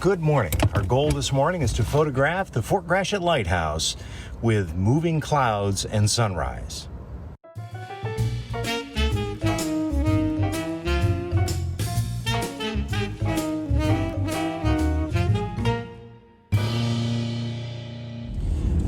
Good morning. Our goal this morning is to photograph the Fort Gratiot Lighthouse with moving clouds and sunrise.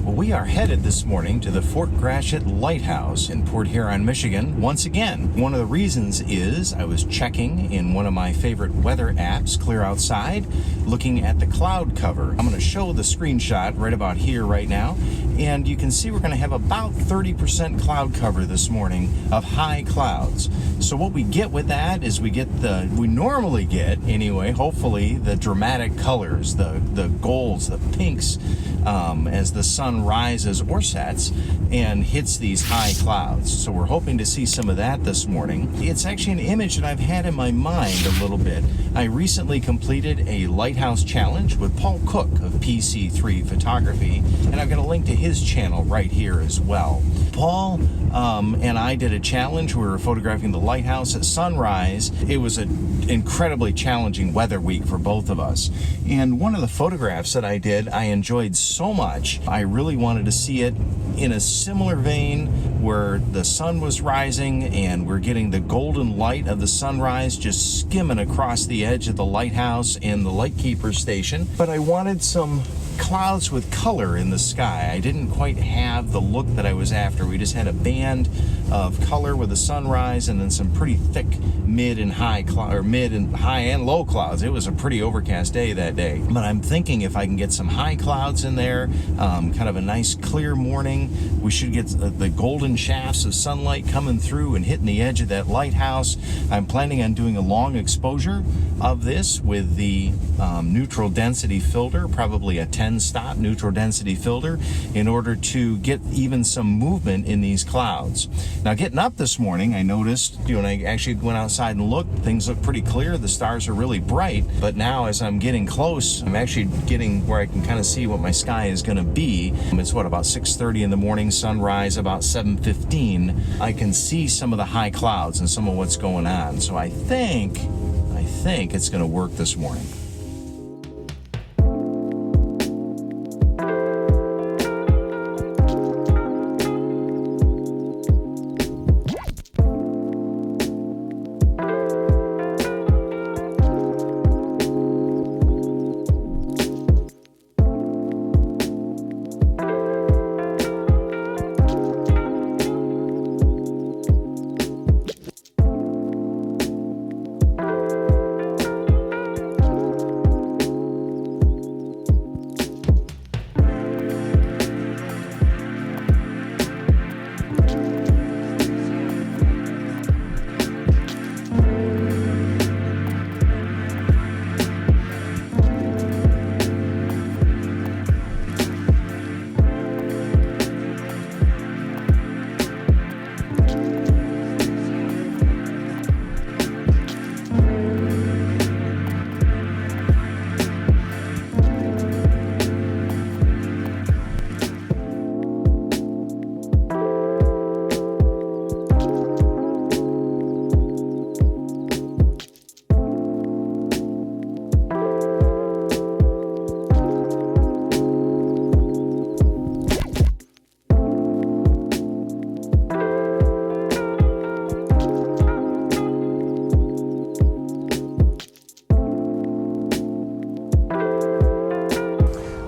We are headed this morning to the Fort Gratiot Lighthouse in Port Huron, Michigan. Once again, one of the reasons is I was checking in one of my favorite weather apps, Clear Outside, looking at the cloud cover. I'm going to show the screenshot right about here right now, and you can see we're going to have about 30% cloud cover this morning of high clouds. So what we get with that is we normally get anyway, hopefully, the dramatic colors, the golds, the pinks, as the sun rises or sets and hits these high clouds. So we're hoping to see some of that this morning. It's actually an image that I've had in my mind a little bit. I recently completed a Lighthouse challenge with Paul Cook of PC3 Photography, and I've got a link to his channel right here as well. Paul and I did a challenge. We were photographing the lighthouse at sunrise. It was an incredibly challenging weather week for both of us. And one of the photographs that I did, I enjoyed so much. I really wanted to see it in a similar vein where the sun was rising and we're getting the golden light of the sunrise just skimming across the edge of the lighthouse and the lightkeeper station. But I wanted some clouds with color in the sky. I didn't quite have the look that I was after. We just had a band of color with the sunrise and then some pretty thick mid and high and low clouds. It was a pretty overcast day that day. But I'm thinking if I can get some high clouds in there, kind of a nice clear morning, we should get the golden shafts of sunlight coming through and hitting the edge of that lighthouse. I'm planning on doing a long exposure of this with the neutral density filter, probably a 10-stop neutral density filter, in order to get even some movement in these clouds. Now, getting up this morning, I noticed, when I actually went outside and looked, things look pretty clear. The stars are really bright. But now, as I'm getting close, I'm actually getting where I can kind of see what my sky is going to be. It's about 6:30 in the morning, sunrise about 7:15. I can see some of the high clouds and some of what's going on. So I think it's going to work this morning.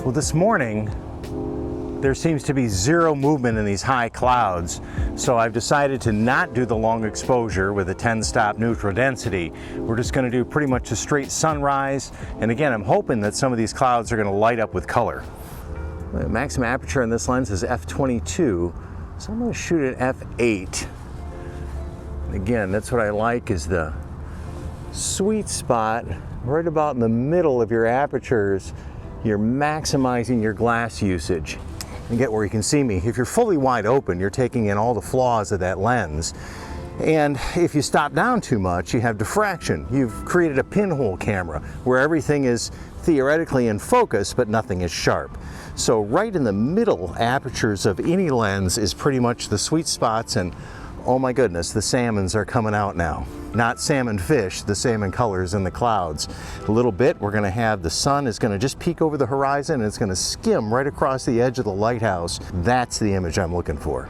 Well, this morning, there seems to be zero movement in these high clouds, so I've decided to not do the long exposure with a 10-stop neutral density. We're just going to do pretty much a straight sunrise, and again, I'm hoping that some of these clouds are going to light up with color. The maximum aperture on this lens is f/22, so I'm going to shoot at f/8. Again, that's what I like, is the sweet spot right about in the middle of your apertures. You're maximizing your glass usage. And get where you can see me. If you're fully wide open, you're taking in all the flaws of that lens. And if you stop down too much, you have diffraction. You've created a pinhole camera where everything is theoretically in focus, but nothing is sharp. So right in the middle apertures of any lens is pretty much the sweet spots, and Oh my goodness, the salmons are coming out now. Not salmon fish, the salmon colors in the clouds. A little bit, we're gonna have the sun is gonna just peek over the horizon and it's gonna skim right across the edge of the lighthouse. That's the image I'm looking for.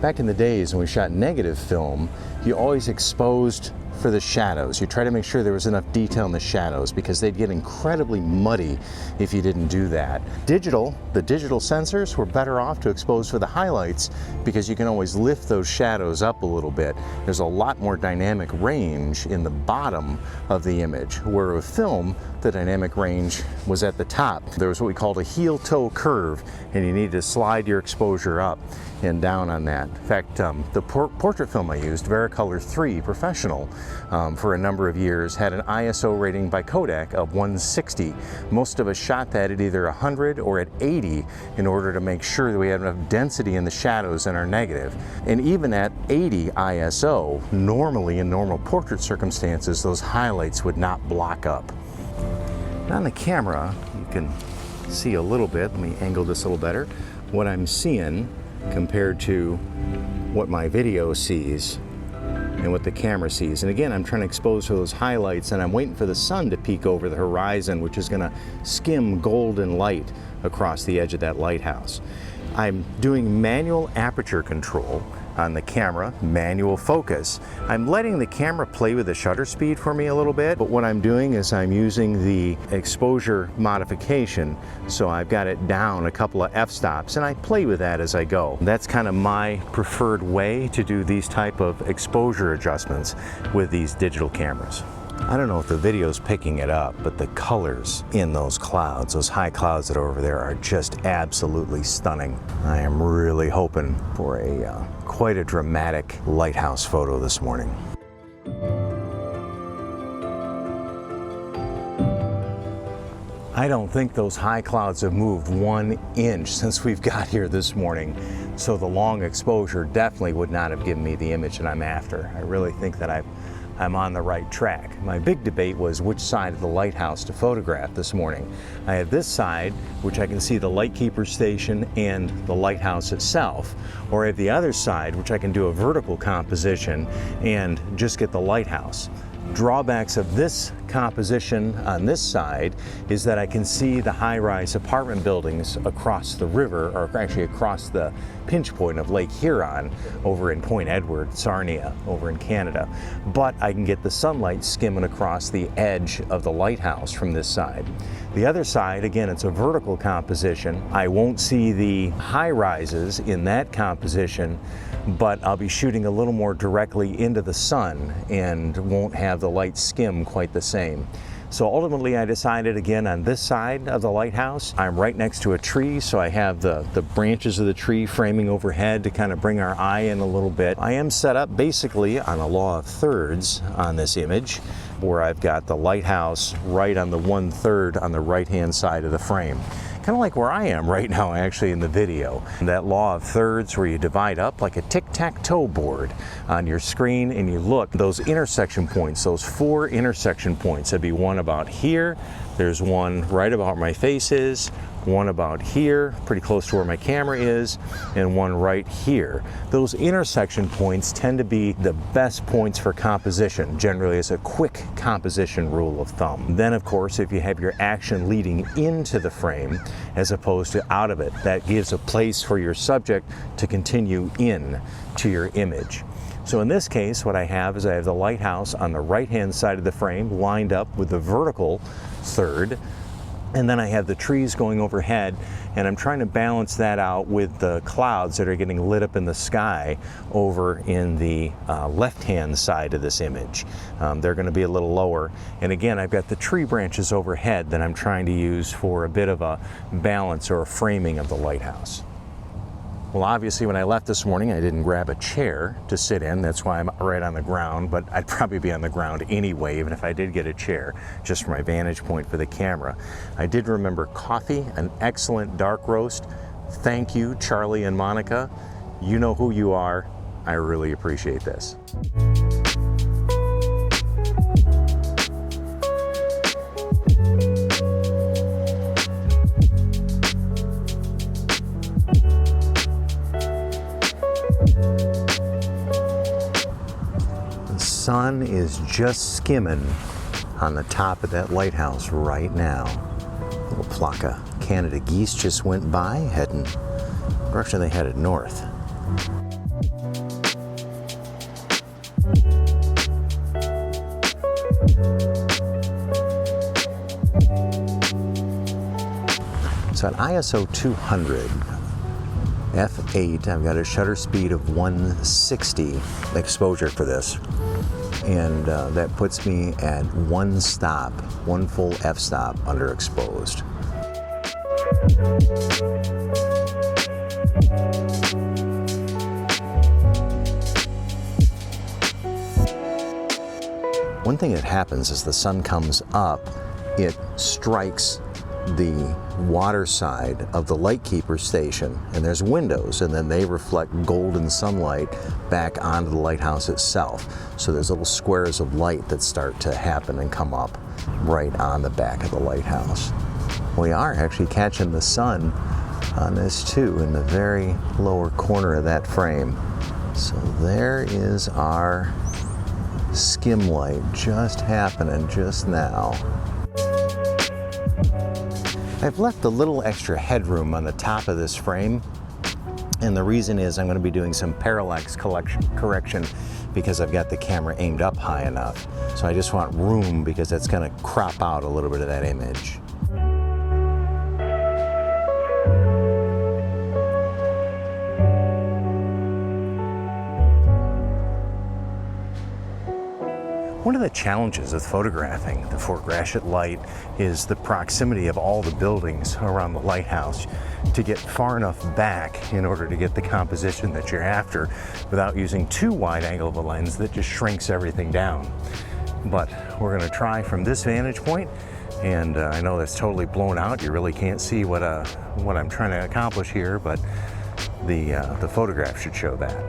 Back in the days when we shot negative film, you always exposed for the shadows. You try to make sure there was enough detail in the shadows because they'd get incredibly muddy if you didn't do that. The digital sensors were better off to expose for the highlights because you can always lift those shadows up a little bit. There's a lot more dynamic range in the bottom of the image, where with film, the dynamic range was at the top. There was what we called a heel-toe curve, and you need to slide your exposure up and down on that. In fact, the portrait film I used, Vericolor 3 Professional, for a number of years, had an ISO rating by Kodak of 160. Most of us shot that at either 100 or at 80 in order to make sure that we had enough density in the shadows in our negative. And even at 80 ISO, normally in normal portrait circumstances, those highlights would not block up. On the camera, you can see a little bit. Let me angle this a little better. What I'm seeing compared to what my video sees and what the camera sees. And again, I'm trying to expose for those highlights, and I'm waiting for the sun to peek over the horizon, which is gonna skim golden light across the edge of that lighthouse. I'm doing manual aperture control on the camera, manual focus. I'm letting the camera play with the shutter speed for me a little bit, but what I'm doing is I'm using the exposure modification, so I've got it down a couple of f-stops, and I play with that as I go. That's kind of my preferred way to do these type of exposure adjustments with these digital cameras. I don't know if the video's picking it up, but the colors in those clouds, those high clouds that are over there, are just absolutely stunning. I am really hoping for a quite a dramatic lighthouse photo this morning. I don't think those high clouds have moved 1 inch since we've got here this morning, so the long exposure definitely would not have given me the image that I'm after. I really think that I'm on the right track. My big debate was which side of the lighthouse to photograph this morning. I have this side, which I can see the lightkeeper station and the lighthouse itself, or I have the other side, which I can do a vertical composition and just get the lighthouse. Drawbacks of this composition on this side is that I can see the high-rise apartment buildings across the river, or actually across the pinch point of Lake Huron over in Point Edward, Sarnia, over in Canada. But I can get the sunlight skimming across the edge of the lighthouse from this side. The other side, again, it's a vertical composition. I won't see the high-rises in that composition, but I'll be shooting a little more directly into the sun and won't have the light skim quite the same. So ultimately I decided again on this side of the lighthouse. I'm right next to a tree, so I have the branches of the tree framing overhead to kind of bring our eye in a little bit. I am set up basically on a law of thirds on this image, where I've got the lighthouse right on the 1/3 on the right-hand side of the frame. Kind of like where I am right now actually in the video. That law of thirds where you divide up like a tic-tac-toe board on your screen and you look, those intersection points, those 4 intersection points, there'd be one about here, there's one right about where my face is, one about here, pretty close to where my camera is, and one right here. Those intersection points tend to be the best points for composition, generally as a quick composition rule of thumb. Then of course, if you have your action leading into the frame as opposed to out of it, that gives a place for your subject to continue in to your image. So in this case, what I have is I have the lighthouse on the right-hand side of the frame lined up with the vertical third, and then I have the trees going overhead, and I'm trying to balance that out with the clouds that are getting lit up in the sky over in the left-hand side of this image. They're going to be a little lower. And again, I've got the tree branches overhead that I'm trying to use for a bit of a balance or a framing of the lighthouse. Well, obviously when I left this morning, I didn't grab a chair to sit in. That's why I'm right on the ground, but I'd probably be on the ground anyway, even if I did get a chair, just from my vantage point for the camera. I did remember coffee, an excellent dark roast. Thank you, Charlie and Monica. You know who you are. I really appreciate this. The sun is just skimming on the top of that lighthouse right now. A little flock of Canada geese just went by, heading, or actually they headed north. So at ISO 200, f8, I've got a shutter speed of 160 exposure for this. And that puts me at one full f-stop underexposed. One thing that happens as the sun comes up, it strikes the water side of the lightkeeper station, and there's windows, and then they reflect golden sunlight back onto the lighthouse itself. So there's little squares of light that start to happen and come up right on the back of the lighthouse. We are actually catching the sun on this too, in the very lower corner of that frame. So there is our skim light just happening just now. I've left a little extra headroom on the top of this frame, and the reason is I'm going to be doing some parallax correction because I've got the camera aimed up high enough. So I just want room because that's going to crop out a little bit of that image. One of the challenges of photographing the Fort Gratiot Light is the proximity of all the buildings around the lighthouse to get far enough back in order to get the composition that you're after without using too wide angle of a lens that just shrinks everything down. But we're going to try from this vantage point, and I know that's totally blown out. You really can't see what I'm trying to accomplish here, but the photograph should show that.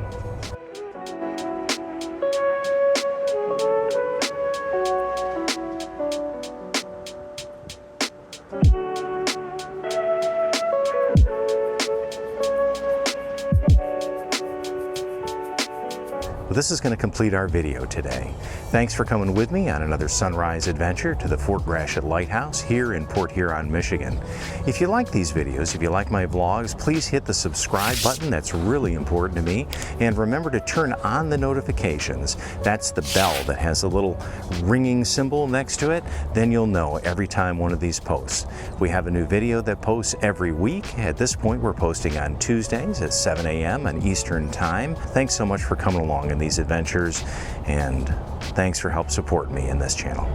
This is going to complete our video today. Thanks for coming with me on another sunrise adventure to the Fort Gratiot Lighthouse here in Port Huron, Michigan. If you like these videos, if you like my vlogs, please hit the subscribe button. That's really important to me. And remember to turn on the notifications. That's the bell that has a little ringing symbol next to it. Then you'll know every time one of these posts. We have a new video that posts every week. At this point, we're posting on Tuesdays at 7 a.m. on Eastern Time. Thanks so much for coming along in these adventures, and thanks for help supporting me in this channel.